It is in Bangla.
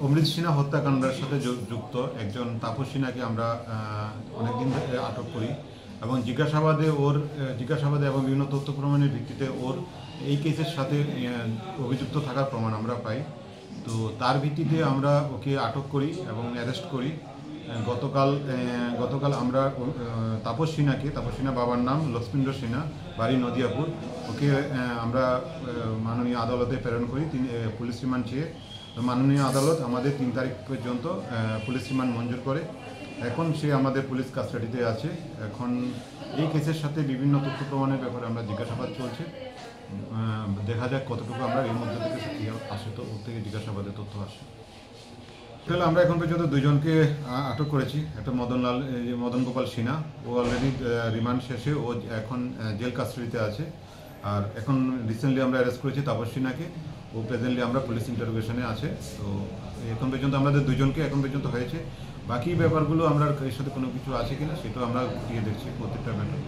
অমৃত সিনহা হত্যাকাণ্ডের সাথে যুক্ত একজন তাপস সিনহাকে আমরা অনেকদিন ধরে আটক করি এবং জিজ্ঞাসাবাদে এবং বিভিন্ন তথ্য প্রমাণের ভিত্তিতে ওর এই কেসের সাথে অভিযুক্ত থাকার প্রমাণ আমরা পাই। তো তার ভিত্তিতে আমরা ওকে আটক করি এবং অ্যারেস্ট করি। গতকাল আমরা তাপস সিনহা বাবার নাম লক্ষ্মীন্দ্র সিনহা, বাড়ি নদিয়াপুর, ওকে আমরা মাননীয় আদালতে প্রেরণ করি পুলিশ রিমান্ড চেয়ে। মাননীয় আদালত আমাদের 3 তারিখ পর্যন্ত পুলিশ রিমান্ড মঞ্জুর করে। এখন সে আমাদের পুলিশ কাস্টাডিতে আছে। এখন এই কেসের সাথে বিভিন্ন তথ্য প্রমাণের ব্যাপারে আমরা জিজ্ঞাসাবাদ চলছে। দেখা যাক কতটুকু আমরা এর মধ্যে থেকে আসে, তো ওর থেকে জিজ্ঞাসাবাদের তথ্য আসে। তাহলে আমরা এখন পর্যন্ত 2 জনকে আটক করেছি। একটা মদন গোপাল সিনহা, ও অলরেডি রিমান্ড শেষে ও এখন জেল কাস্টাডিতে আছে। আর এখন রিসেন্টলি আমরা অ্যারেস্ট করেছি তাপস সিনহাকে, ও প্রেজেন্টলি আমরা পুলিশ ইন্টারোগেশনে আছে। তো এখন পর্যন্ত আমাদের 2 জনকে এখন পর্যন্ত হয়েছে। বাকি ব্যাপারগুলো আমরা এর সাথে কোনো কিছু আছে কিনা সেটাও আমরা খুঁটিয়ে দেখছি প্রত্যেকটা ম্যাটার।